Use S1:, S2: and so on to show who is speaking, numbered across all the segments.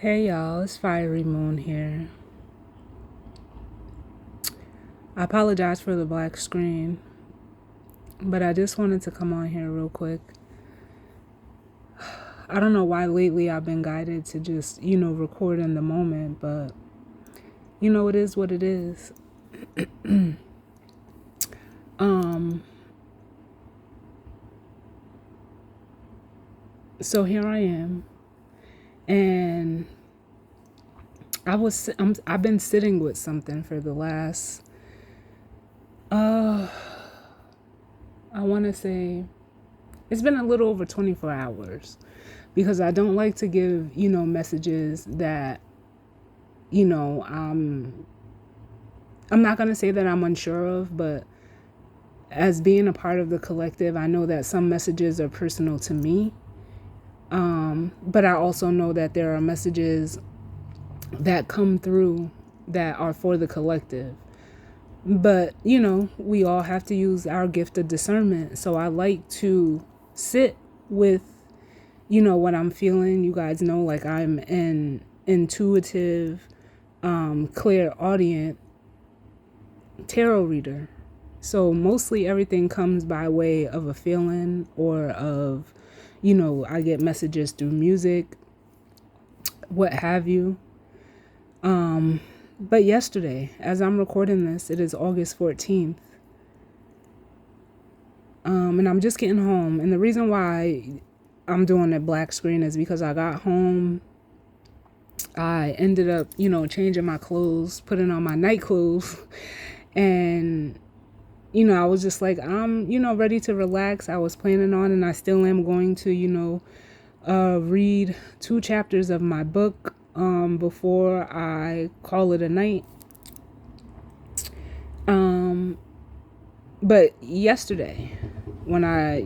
S1: Hey y'all, it's Fiery Moon here. I apologize for the black screen, but I just wanted to come on here real quick. I don't know why lately I've been guided to just, record in the moment, but it is what it is. Um, so here I am, and I've been sitting with something for the last I want to say it's been a little over 24 hours because I don't like to give, messages that, you know, I'm I'm not going to say that I'm unsure of, but as being a part of the collective, I know that some messages are personal to me. But I also know that there are messages that come through that are for the collective. But, we all have to use our gift of discernment. So I like to sit with, what I'm feeling. You guys know, like, I'm an intuitive, clairaudient tarot reader. So mostly everything comes by way of a feeling or of, I get messages through music, what have you. But yesterday, as I'm recording this, it is August 14th. And I'm just getting home. And the reason why I'm doing a black screen is because I got home. I ended up, changing my clothes, putting on my night clothes. And, I was just like, I'm, ready to relax. I was planning on, and I still am going to, read 2 chapters of my book before I call it a night. But yesterday, when I,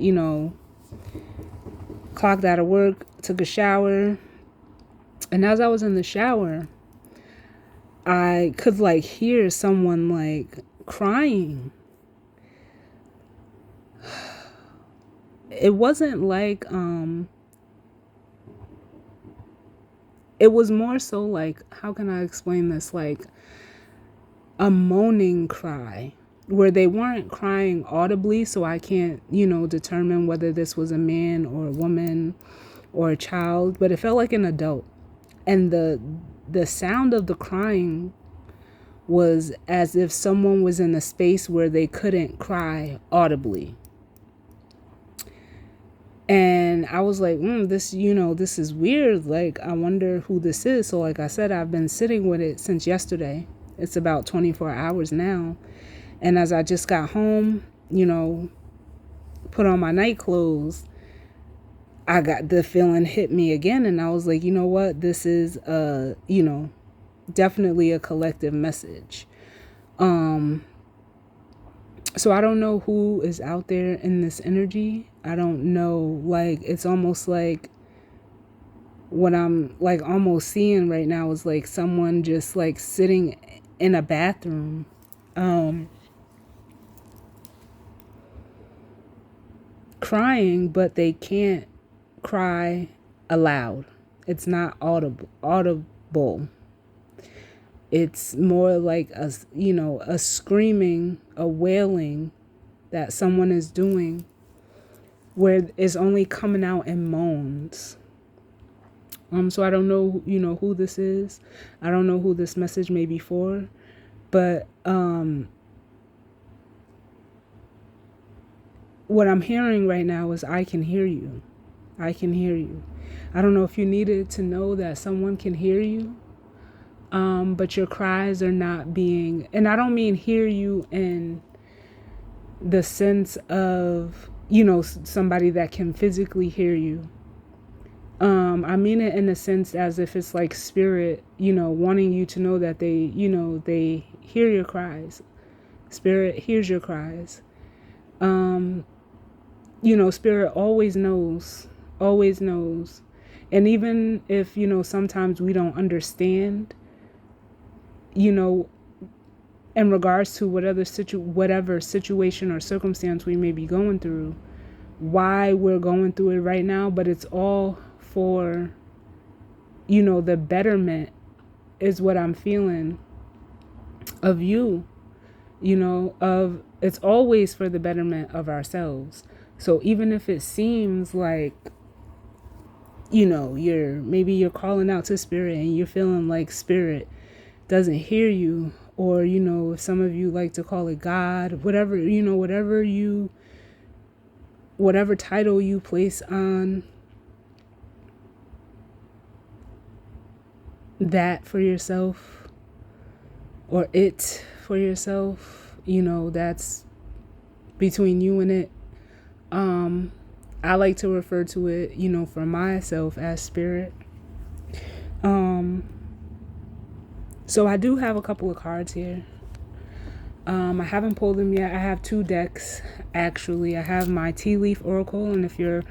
S1: clocked out of work, took a shower, and as I was in the shower, I could hear someone crying. It wasn't it was more so how can I explain this? Like a moaning cry where they weren't crying audibly, so I can't, determine whether this was a man or a woman or a child, but it felt like an adult. And the sound of the crying was as if someone was in a space where they couldn't cry audibly. And I was like, this is weird. Like, I wonder who this is. So like I said, I've been sitting with it since yesterday. It's about 24 hours now. And as I just got home, put on my night clothes, I got the feeling hit me again. And I was like, you know what? This is, definitely a collective message. So I don't know who is out there in this energy. I don't know, it's almost like what I'm almost seeing right now is someone just sitting in a bathroom, crying, but they can't cry aloud. It's not audible. It's more like a screaming, a wailing that someone is doing where it's only coming out in moans. So I don't know, who this is. I don't know who this message may be for, but what I'm hearing right now is I can hear you. I can hear you. I don't know if you needed to know that someone can hear you, but your cries are not being, and I don't mean hear you in the sense of, somebody that can physically hear you. I mean it in a sense as if it's like spirit, wanting you to know that they hear your cries. Spirit hears your cries. Spirit always knows, always knows. And even if, sometimes we don't understand, in regards to whatever situation or circumstance we may be going through, why we're going through it right now, but it's all for the betterment is what I'm feeling of you, of it's always for the betterment of ourselves. So even if it seems like, you're calling out to spirit and you're feeling like spirit doesn't hear you, or, if some of you like to call it God, whatever, whatever title you place on that for yourself, or it for yourself, that's between you and it. I like to refer to it, for myself as spirit. So I do have a couple of cards here. I haven't pulled them yet. I have 2 decks, actually. I have my Tea Leaf Oracle, and if you're,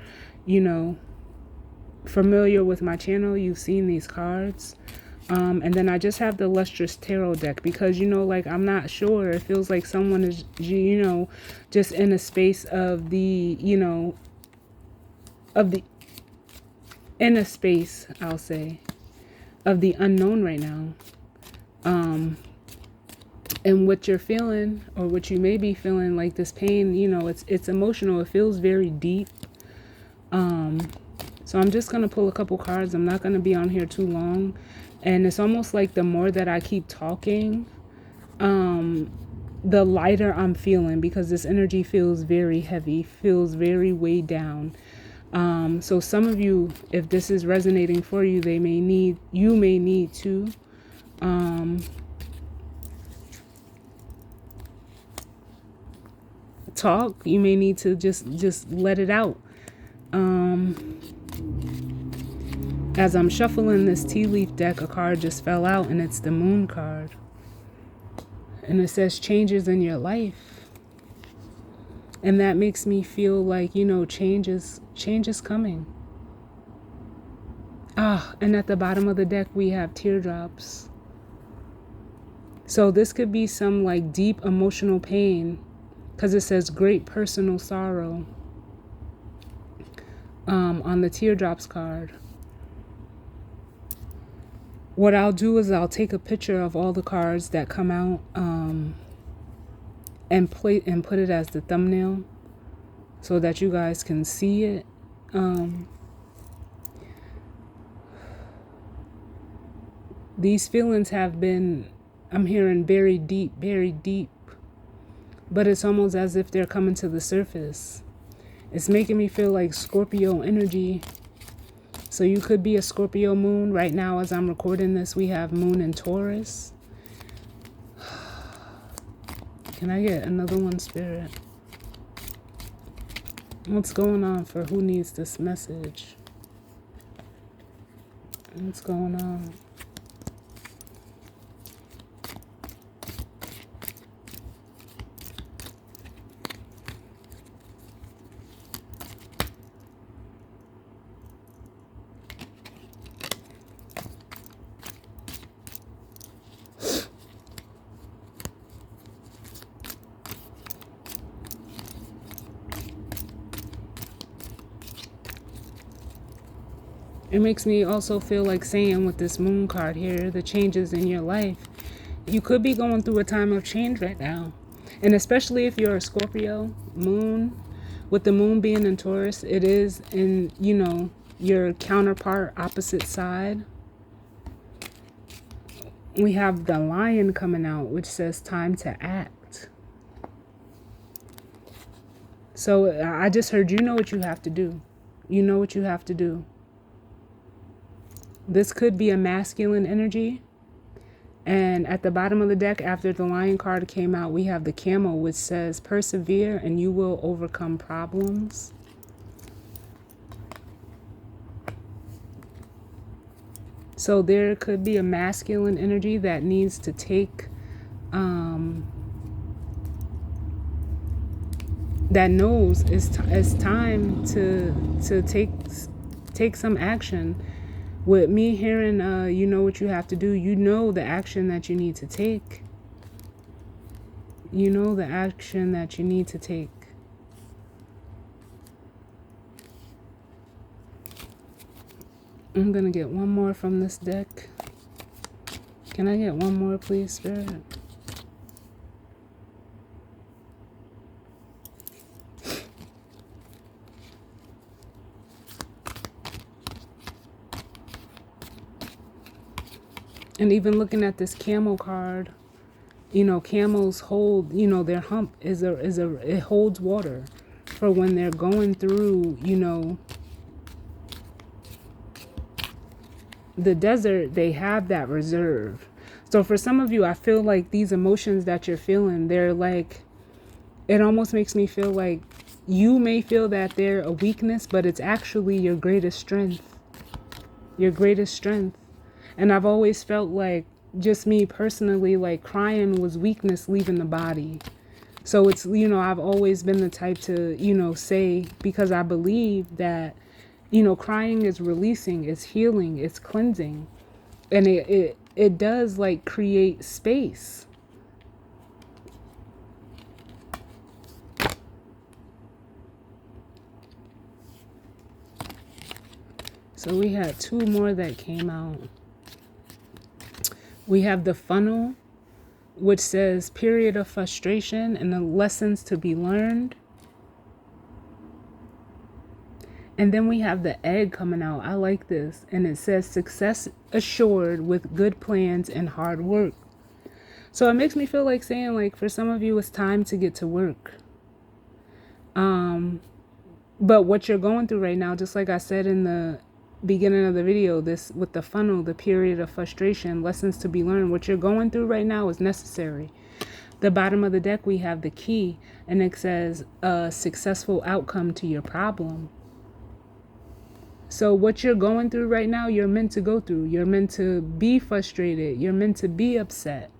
S1: familiar with my channel, you've seen these cards. And then I just have the Lustrous Tarot deck because, I'm not sure. It feels like someone is, just in a space of the, in a space, I'll say, of the unknown right now. And what you're feeling, or what you may be feeling, like this pain, it's emotional. It feels very deep. So I'm just going to pull a couple cards. I'm not going to be on here too long. And it's almost like the more that I keep talking, the lighter I'm feeling, because this energy feels very heavy, feels very weighed down. So some of you, if this is resonating for you, you may need to talk. You may need to just let it out. As I'm shuffling this tea leaf deck, a card just fell out, and it's the Moon card. And it says changes in your life. And that makes me feel like, change is coming. And at the bottom of the deck, we have teardrops. So this could be some like deep emotional pain, because it says great personal sorrow on the teardrops card. What I'll do is I'll take a picture of all the cards that come out and put it as the thumbnail so that you guys can see it. These feelings have been, I'm hearing, very deep, but it's almost as if they're coming to the surface. It's making me feel like Scorpio energy. So you could be a Scorpio moon. Right now, as I'm recording this, we have moon in Taurus. Can I get another one, Spirit? What's going on for who needs this message? What's going on? It makes me also feel like saying with this moon card here, the changes in your life. You could be going through a time of change right now. And especially if you're a Scorpio moon, with the moon being in Taurus, it is in, your counterpart, opposite side. We have the Lion coming out, which says time to act. So I just heard, you know what you have to do. You know what you have to do. This could be a masculine energy. And at the bottom of the deck, after the Lion card came out, we have the Camel, which says persevere and you will overcome problems. So there could be a masculine energy that needs to take, that knows it's time to take some action. With me hearing, you know what you have to do, you know the action that you need to take. You know the action that you need to take. I'm gonna get one more from this deck. Can I get one more, please, Spirit? And even looking at this camel card, you know, camels hold, you know, their hump it holds water for when they're going through, you know, the desert. They have that reserve. So for some of you, I feel like these emotions that you're feeling, they're like, it almost makes me feel like you may feel that they're a weakness, but it's actually your greatest strength. Your greatest strength. And I've always felt like, just me personally, like crying was weakness leaving the body. So it's, you know, I've always been the type to, you know, say, because I believe that, you know, crying is releasing, it's healing, it's cleansing. And it does like create space. So we had two more that came out. We have the funnel, which says period of frustration and the lessons to be learned. And then we have the egg coming out. I like this. And it says success assured with good plans and hard work. So it makes me feel like saying, like, for some of you, it's time to get to work. But what you're going through right now, just like I said in the beginning of the video, this with the funnel, the period of frustration, lessons to be learned, what you're going through right now is necessary. The bottom of the deck, we have the key, and it says a successful outcome to your problem. So what you're going through right now, you're meant to go through. You're meant to be frustrated. You're meant to be upset,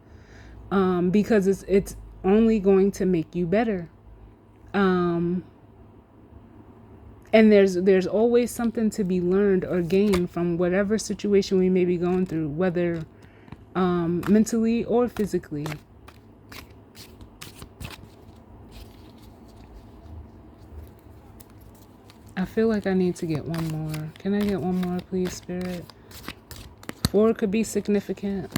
S1: because it's only going to make you better. And there's always something to be learned or gained from whatever situation we may be going through, whether mentally or physically. I feel like I need to get one more. Can I get one more, please, Spirit? 4 could be significant.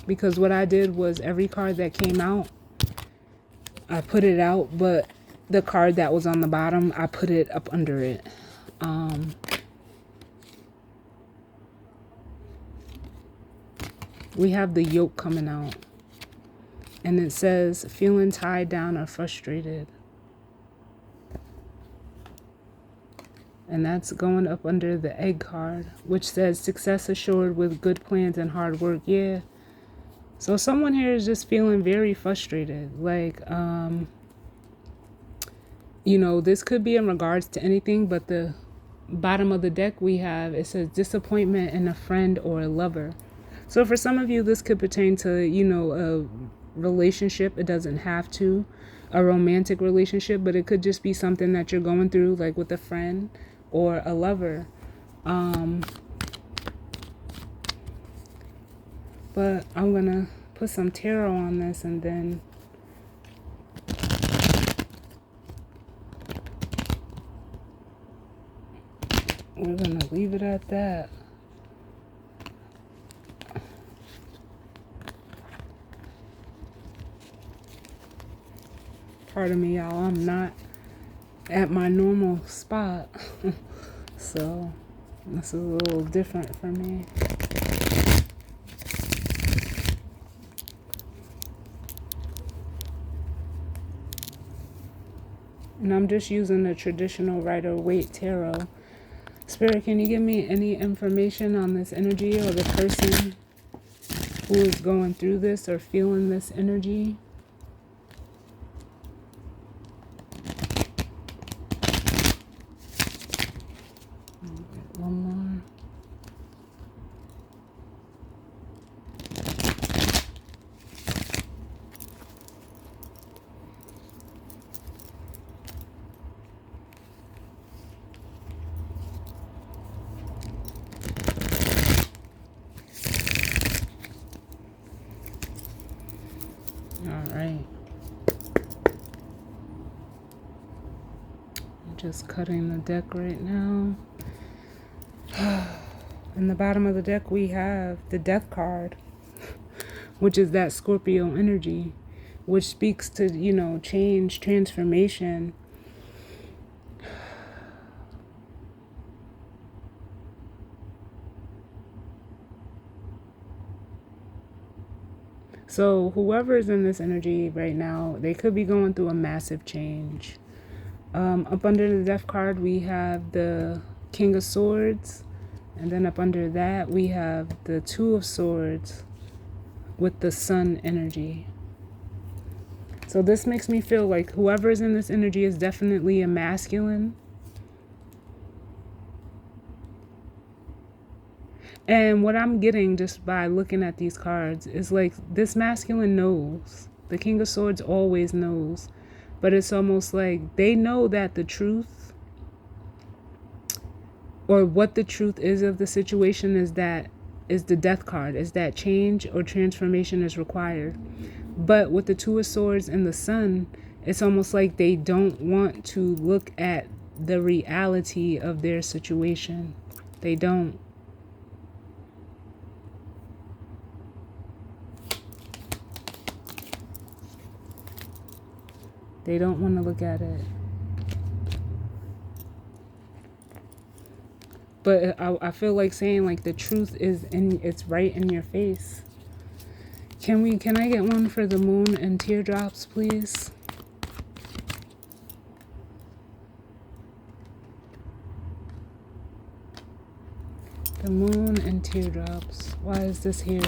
S1: Because what I did was every card that came out, I put it out, but the card that was on the bottom, I put it up under it. We have the yoke coming out. And it says, feeling tied down or frustrated. And that's going up under the egg card, which says success assured with good plans and hard work. Yeah. So someone here is just feeling very frustrated. Like, you know, this could be in regards to anything, but the bottom of the deck we have, it says disappointment in a friend or a lover. So for some of you, this could pertain to, you know, a relationship. It doesn't have to, a romantic relationship, but it could just be something that you're going through, like with a friend or a lover. But I'm gonna put some tarot on this, and then we're gonna leave it at that. Pardon me, y'all, I'm not at my normal spot. So this is a little different for me. And I'm just using the traditional Rider-Waite tarot. Spirit, can you give me any information on this energy or the person who is going through this or feeling this energy? One more. All right. just cutting the deck right now. In the bottom of the deck, we have the Death card, which is that Scorpio energy, which speaks to, you know, change, transformation. So whoever is in this energy right now, they could be going through a massive change. Up under the Death card, we have the King of Swords. And then up under that, we have the Two of Swords with the Sun energy. So this makes me feel like whoever's in this energy is definitely a masculine. And what I'm getting just by looking at these cards is like this masculine knows. The King of Swords always knows. But it's almost like they know that the truth, or what the truth is of the situation, is the Death card, is that change or transformation is required. But with the Two of Swords and the Sun, it's almost like they don't want to look at the reality of their situation. They don't. They don't want to look at it. But I feel like saying like the truth is it's right in your face. Can I get one for the Moon and Teardrops, please? The Moon and Teardrops. Why is this here?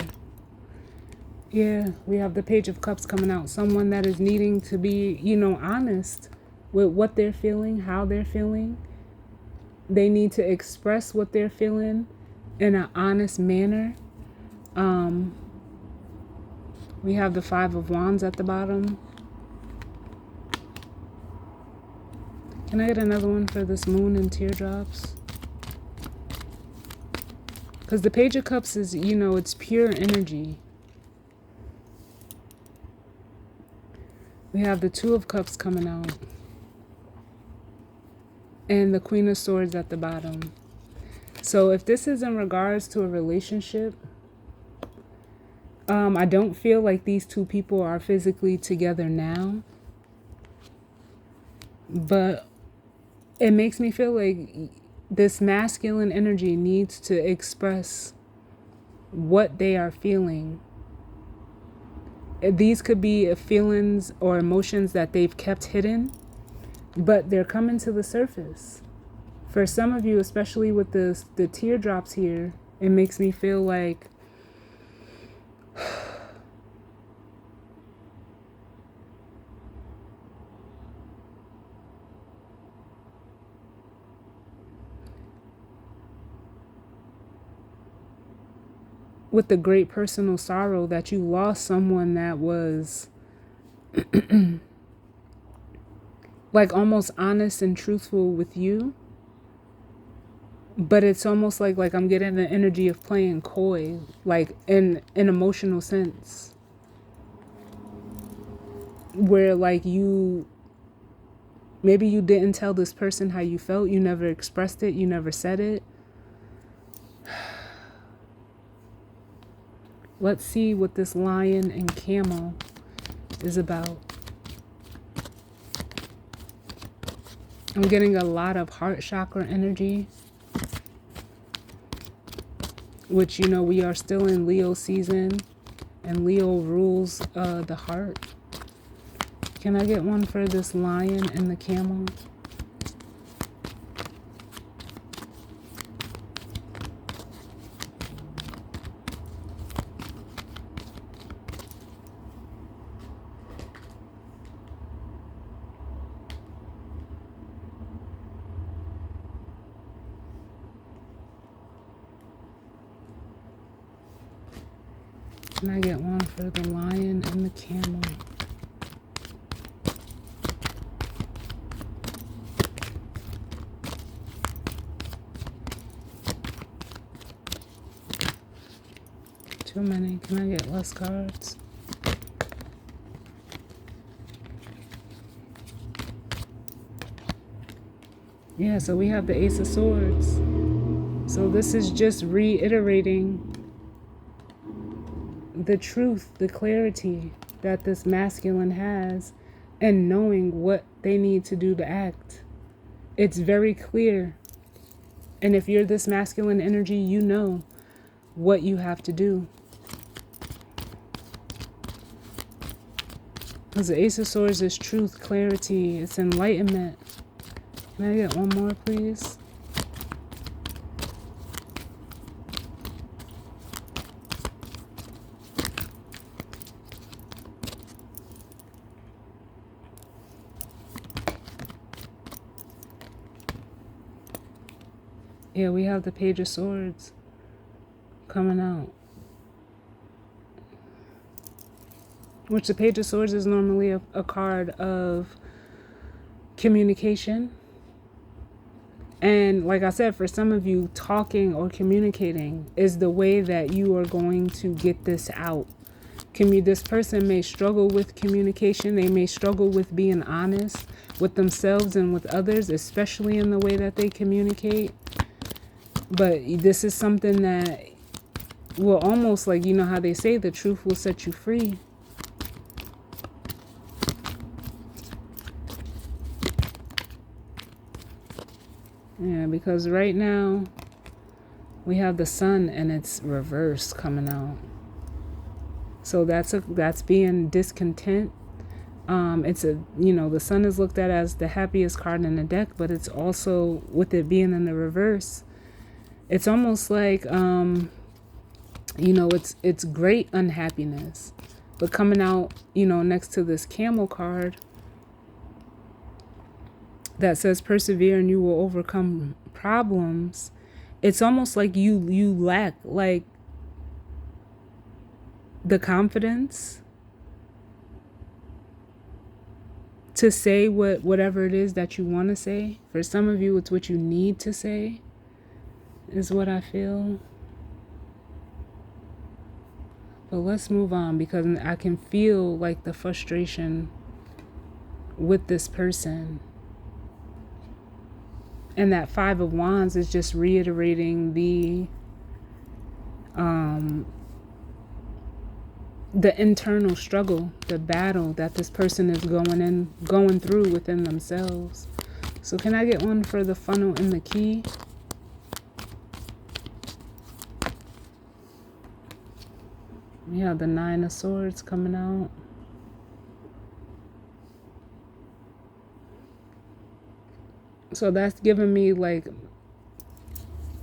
S1: Yeah, we have the Page of Cups coming out. Someone that is needing to be, you know, honest with what they're feeling, how they're feeling. They need to express what they're feeling in an honest manner. We have the Five of Wands at the bottom. Can I get another one for this Moon and Teardrops? Because the Page of Cups is, you know, it's pure energy. We have the Two of Cups coming out. And the Queen of Swords at the bottom. So if this is in regards to a relationship, I don't feel like these two people are physically together now. But it makes me feel like this masculine energy needs to express what they are feeling. These could be feelings or emotions that they've kept hidden, but they're coming to the surface. For some of you, especially with the teardrops here, it makes me feel like with the great personal sorrow that you lost someone that was like almost honest and truthful with you. But it's almost like I'm getting the energy of playing coy, like in an emotional sense. Where like maybe you didn't tell this person how you felt, you never expressed it, you never said it. Let's see what this Lion and Camel is about. I'm getting a lot of heart chakra energy, which, you know, we are still in Leo season, and Leo rules the heart. Can I get one for this Lion and the Camel? Can I get one for the Lion and the Camel? Too many. Can I get less cards? Yeah, so we have the Ace of Swords. So this is just reiterating the truth, the clarity that this masculine has, and knowing what they need to do to act. It's very clear. And if you're this masculine energy, you know what you have to do. Because the Ace of Swords is truth, clarity, it's enlightenment. Can I get one more, please? Yeah, we have the Page of Swords coming out. Which the Page of Swords is normally a card of communication. And like I said, for some of you, talking or communicating is the way that you are going to get this out. This person may struggle with communication. They may struggle with being honest with themselves and with others, especially in the way that they communicate. But this is something that will almost, like, you know how they say the truth will set you free. Yeah, because right now we have the sun and it's reverse coming out. So that's being discontent. The sun is looked at as the happiest card in the deck, but it's also, with it being in the reverse, it's almost like it's great unhappiness. But coming out, next to this camel card that says persevere and you will overcome problems, it's almost like you lack like the confidence to say whatever it is that you want to say. For some of you, it's what you need to say, is what I feel. But let's move on, because I can feel like the frustration with this person. And that Five of Wands is just reiterating the internal struggle, the battle that this person is going through within themselves. So can I get one for the funnel and the key? Yeah, the Nine of Swords coming out. So that's giving me like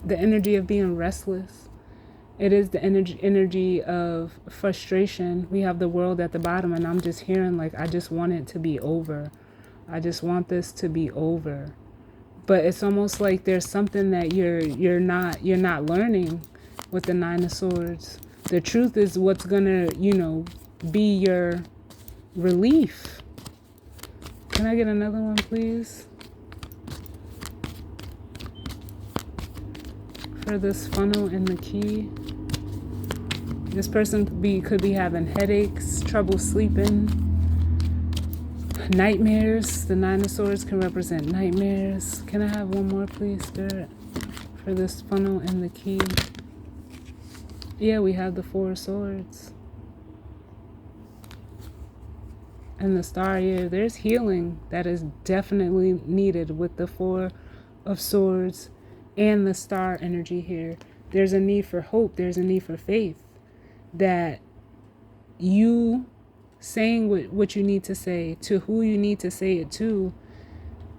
S1: the energy of being restless. It is the energy of frustration. We have the World at the bottom, and I'm just hearing like, I just want it to be over. I just want this to be over. But it's almost like there's something that you're not learning with the Nine of Swords. The truth is what's gonna, be your relief. Can I get another one, please? For this funnel and the key. This person could be having headaches, trouble sleeping, nightmares. The Nine of Swords can represent nightmares. Can I have one more, please, Spirit? For this funnel and the key. Yeah, we have the Four of Swords. And the Star. Yeah, there's healing that is definitely needed with the Four of Swords and the Star energy here. There's a need for hope. There's a need for faith. That you saying what you need to say to who you need to say it to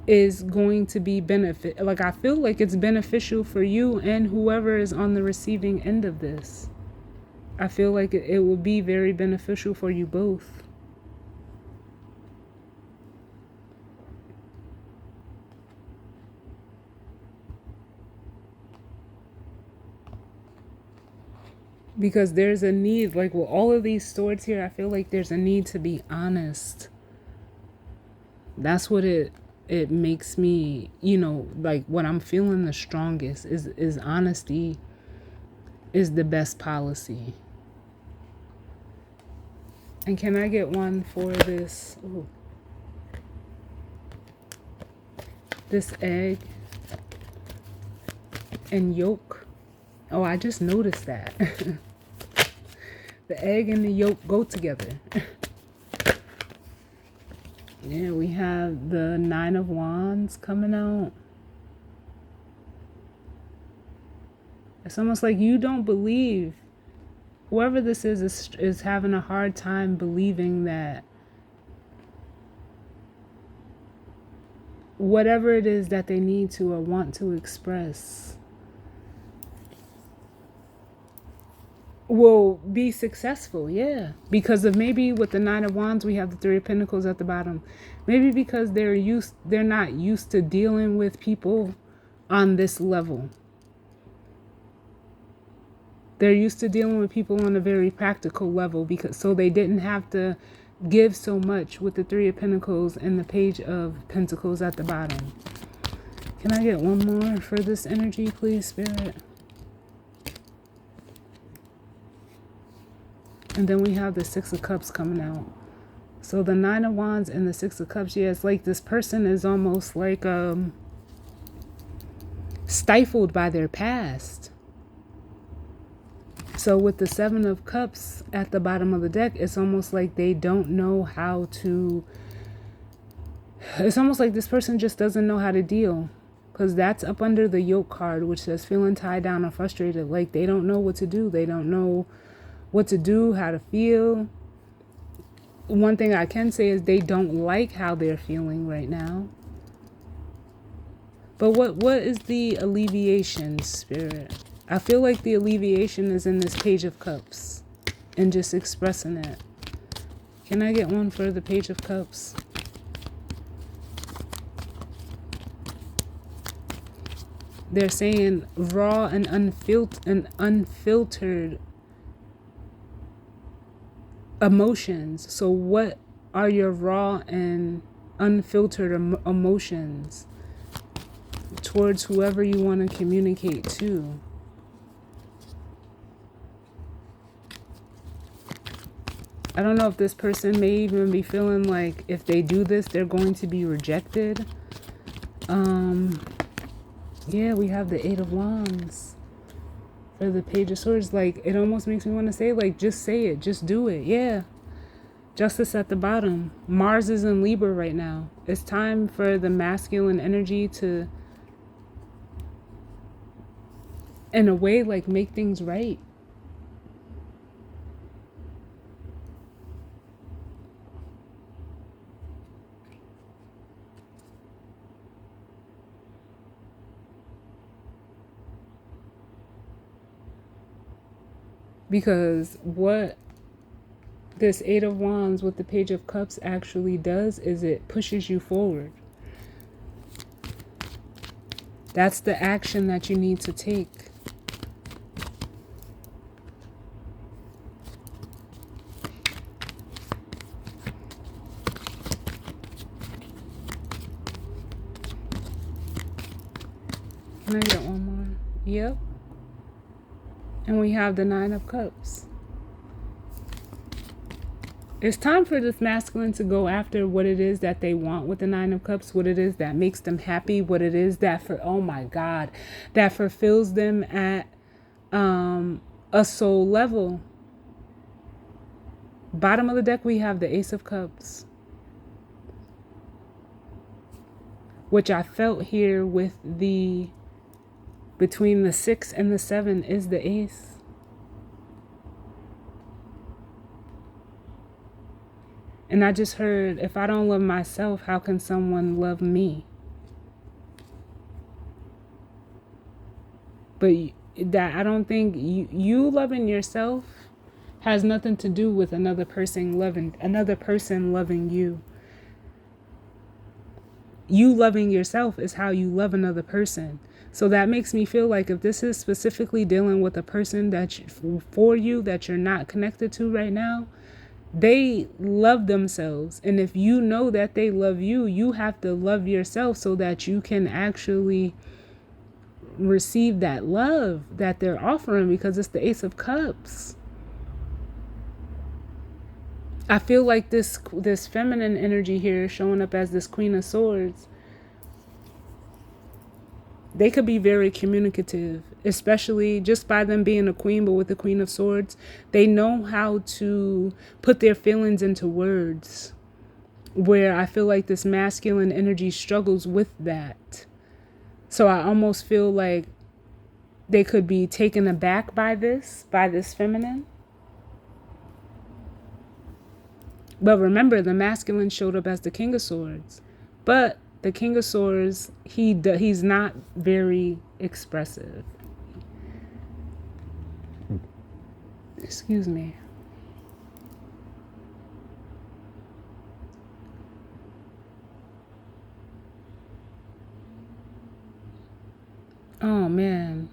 S1: is going to be benefit. Like, I feel like it's beneficial for you and whoever is on the receiving end of this. I feel like it will be very beneficial for you both. Because there's a need, like with all of these swords here, I feel like there's a need to be honest. That's what it makes me, like what I'm feeling the strongest is honesty is the best policy. And can I get one for this? Ooh. This egg and yolk. Oh, I just noticed that. The egg and the yolk go together. Yeah, we have the Nine of Wands coming out. It's almost like you don't believe. Whoever this is having a hard time believing that whatever it is that they need to or want to express will be successful. Yeah, because of maybe with the Nine of Wands we have the Three of Pentacles at the bottom. Maybe because they're not used to dealing with people on this level. They're used to dealing with people on a very practical level, because so they didn't have to give so much with the Three of Pentacles and the Page of Pentacles at the bottom. Can I get one more for this energy, please, Spirit? And then we have the Six of Cups coming out. So the Nine of Wands and the Six of Cups, yeah, it's like this person is almost like stifled by their past. So with the Seven of Cups at the bottom of the deck, it's almost like they don't know how to... It's almost like this person just doesn't know how to deal. Because that's up under the Yoke card, which says feeling tied down or frustrated. Like they don't know what to do. They don't know what to do, how to feel. One thing I can say is they don't like how they're feeling right now. But what is the alleviation, Spirit? I feel like the alleviation is in this Page of Cups and just expressing it. Can I get one for the Page of Cups? They're saying raw and unfiltered emotions. So what are your raw and unfiltered emotions towards whoever you want to communicate to? I don't know if this person may even be feeling like if they do this, they're going to be rejected. Yeah, we have the Eight of Wands for the Page of Swords. Like, it almost makes me want to say, like, just say it. Just do it. Yeah. Justice at the bottom. Mars is in Libra right now. It's time for the masculine energy to, in a way, like, make things right. Because what this Eight of Wands with the Page of Cups actually does is it pushes you forward. That's the action that you need to take. Can I get one more? Yep. And we have the Nine of Cups. It's time for this masculine to go after what it is that they want with the Nine of Cups, what it is that makes them happy, what it is that oh my God, that fulfills them at a soul level. Bottom of the deck, we have the Ace of Cups, which I felt here with the, between the 6 and the 7 is the Ace. And I just heard, if I don't love myself, how can someone love me? But that, I don't think you loving yourself has nothing to do with another person loving you. You loving yourself is how you love another person. So that makes me feel like if this is specifically dealing with a person for you that you're not connected to right now, they love themselves. And if you know that they love you, you have to love yourself so that you can actually receive that love that they're offering, because it's the Ace of Cups. I feel like this feminine energy here is showing up as this Queen of Swords. They could be very communicative, especially just by them being a queen, but with the Queen of Swords, they know how to put their feelings into words, where I feel like this masculine energy struggles with that. So I almost feel like they could be taken aback by this feminine. But remember, the masculine showed up as the King of Swords. But the King of Swords, he's not very expressive. Excuse me. Oh, man.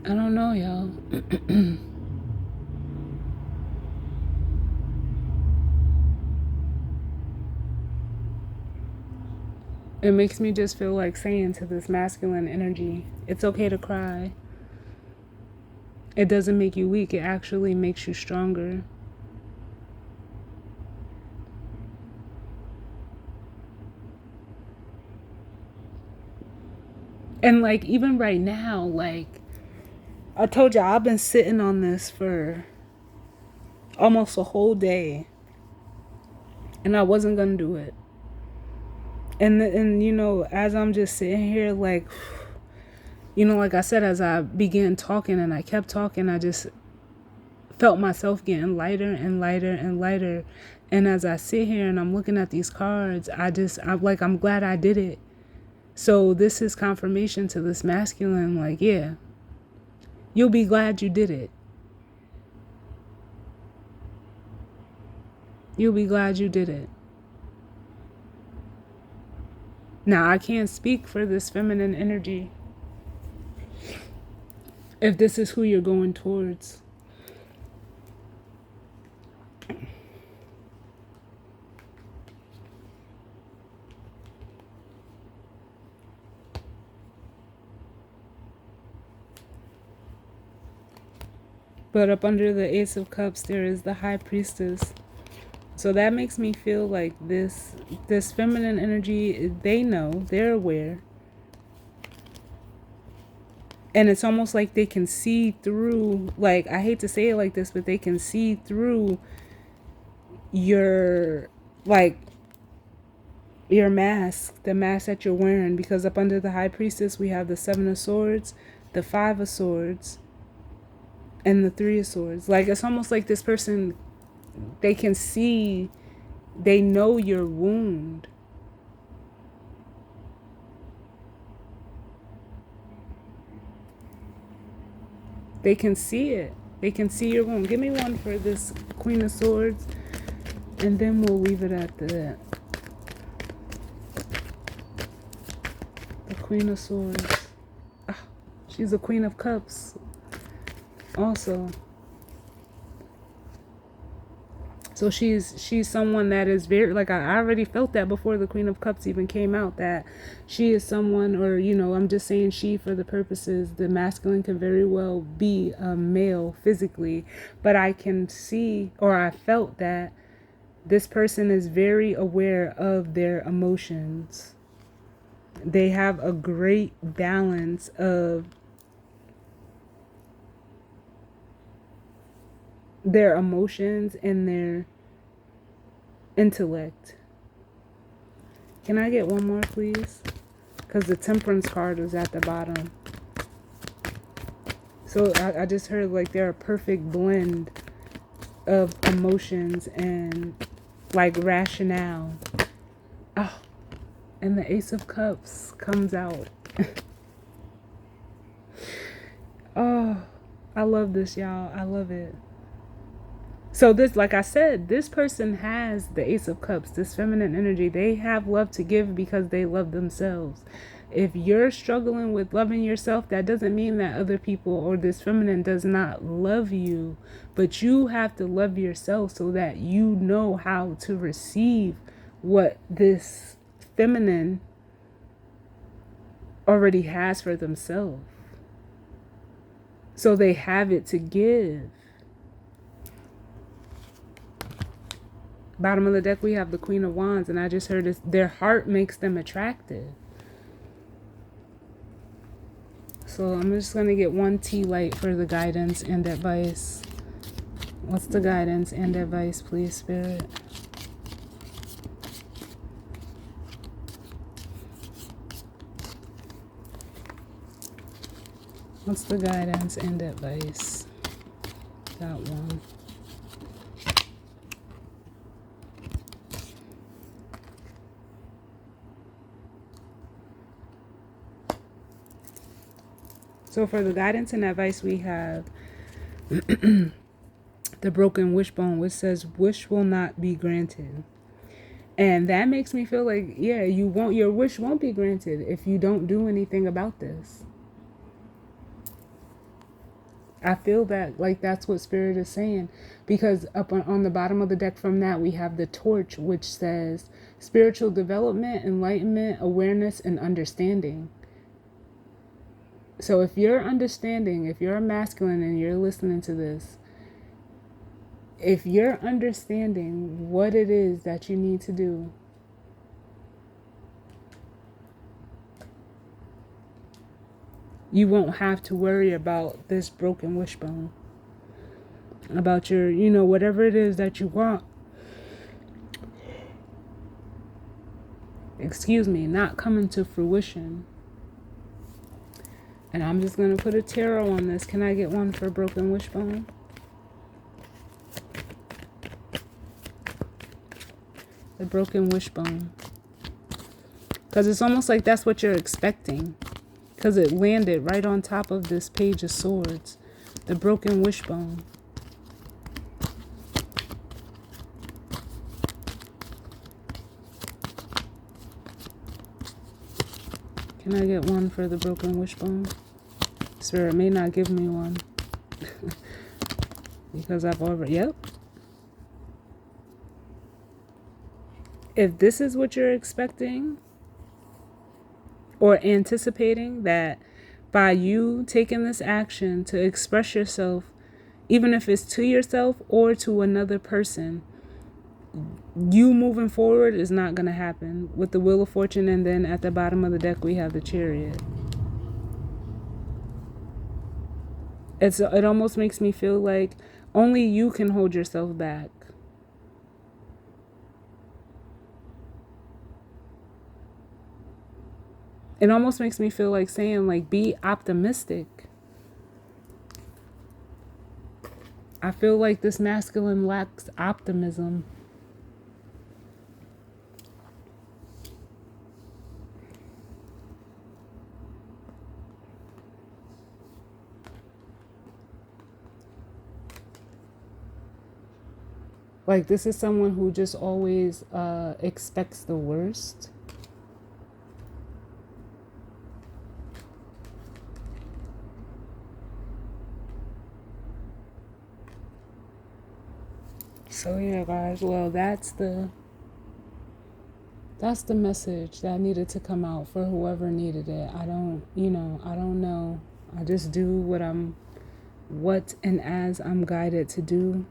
S1: I don't know, y'all. It makes me just feel like saying to this masculine energy, it's okay to cry. It doesn't make you weak. It actually makes you stronger. And like, even right now, like, I told you, I've been sitting on this for almost a whole day. And I wasn't going to do it. And you know, as I'm just sitting here, like, you know, like I said, as I began talking and I kept talking, I just felt myself getting lighter and lighter and lighter. And as I sit here and I'm looking at these cards, I'm glad I did it. So this is confirmation to this masculine, like, yeah, you'll be glad you did it. You'll be glad you did it. Now, I can't speak for this feminine energy if this is who you're going towards. But up under the Ace of Cups, there is the High Priestess. So that makes me feel like this feminine energy, they know, they're aware. And it's almost like they can see through, like, I hate to say it like this, but they can see through your, like, your mask, the mask that you're wearing. Because up under the High Priestess, we have the Seven of Swords, the Five of Swords, and the Three of Swords. Like, it's almost like this person, they can see, they know your wound. They can see it. They can see your wound. Give me one for this Queen of Swords, and then we'll leave it at that. The Queen of Swords. Ah, she's a Queen of Cups also. So she's someone that is very, like, I already felt that before the Queen of Cups even came out, that she is someone, or, you know, I'm just saying she for the purposes, the masculine can very well be a male physically, but I can see, or I felt that this person is very aware of their emotions. They have a great balance of their emotions and their intellect. Can I get one more, please? Because the Temperance card is at the bottom. So I just heard like they're a perfect blend of emotions and like rationale. Oh, and the Ace of Cups comes out. Oh, I love this, y'all. I love it. So this, like I said, this person has the Ace of Cups, this feminine energy. They have love to give because they love themselves. If you're struggling with loving yourself, that doesn't mean that other people or this feminine does not love you. But you have to love yourself so that you know how to receive what this feminine already has for themselves. So they have it to give. Bottom of the deck, we have the Queen of Wands, and I just heard this, their heart makes them attractive. So I'm just going to get one tea light for the guidance and advice. What's the guidance and advice, please, Spirit? What's the guidance and advice? That one. So for the guidance and advice, we have the broken wishbone, which says, wish will not be granted. And that makes me feel like, yeah, your wish won't be granted if you don't do anything about this. I feel that like that's what Spirit is saying, because up on the bottom of the deck from that, we have the torch, which says spiritual development, enlightenment, awareness, and understanding. So if you're understanding, if you're a masculine and you're listening to this, if you're understanding what it is that you need to do, you won't have to worry about this broken wishbone, about your, whatever it is that you want. Not coming to fruition. And I'm just going to put a tarot on this. Can I get one for broken wishbone? The broken wishbone. Because it's almost like that's what you're expecting. Because it landed right on top of this Page of Swords. The broken wishbone. Can I get one for the broken wishbone? Spirit may not give me one. Because I've already... Yep. If this is what you're expecting or anticipating, that by you taking this action to express yourself, even if it's to yourself or to another person, you moving forward is not going to happen with the Wheel of Fortune. And then at the bottom of the deck, we have the Chariot. It almost makes me feel like only you can hold yourself back. It almost makes me feel like saying, like, be optimistic. I feel like this masculine lacks optimism. Like, this is someone who just always expects the worst. So yeah, guys, well, that's the message that needed to come out for whoever needed it. I don't know. I just do what as I'm guided to do.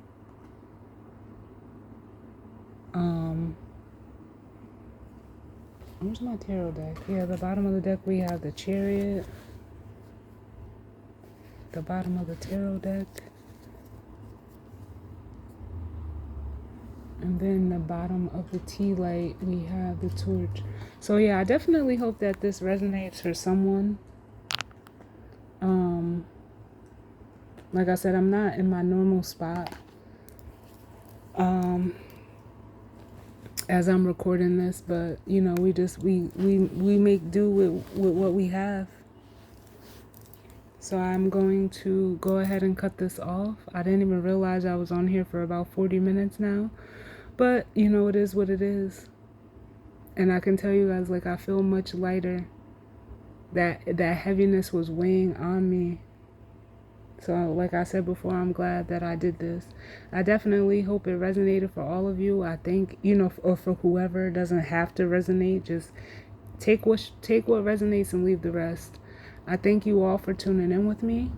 S1: Where's my tarot deck? Yeah, the bottom of the deck, we have the Chariot. The bottom of the tarot deck. And then the bottom of the tea light, we have the torch. So yeah, I definitely hope that this resonates for someone. Like I said, I'm not in my normal spot. As I'm recording this, but we make do with what we have. So I'm going to go ahead and cut this off. I didn't even realize I was on here for about 40 minutes now. But, it is what it is. And I can tell you guys, like, I feel much lighter. That heaviness was weighing on me. So, like I said before, I'm glad that I did this. I definitely hope it resonated for all of you. I think, or for whoever, it doesn't have to resonate. Just take what resonates and leave the rest. I thank you all for tuning in with me.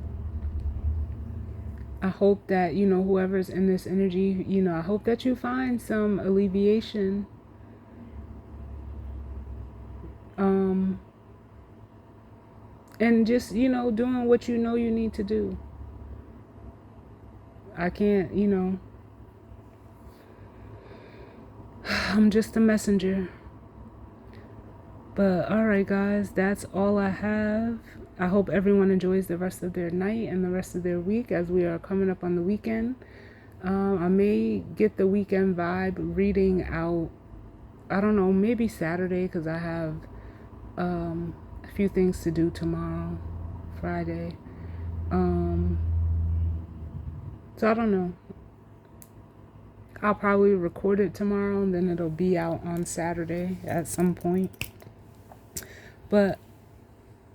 S1: I hope that, you know, whoever's in this energy, you know, I hope that you find some alleviation. And just, you know, doing what you know you need to do. I can't, you know, I'm just a messenger. But all right, guys, that's all I have. I hope everyone enjoys the rest of their night and the rest of their week as we are coming up on the weekend. I may get the weekend vibe reading out, I don't know, maybe Saturday because I have a few things to do tomorrow, Friday. So I don't know. I'll probably record it tomorrow and then it'll be out on Saturday at some point. But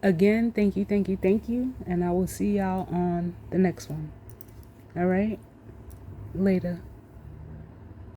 S1: again, thank you, thank you, thank you. And I will see y'all on the next one. All right? Later.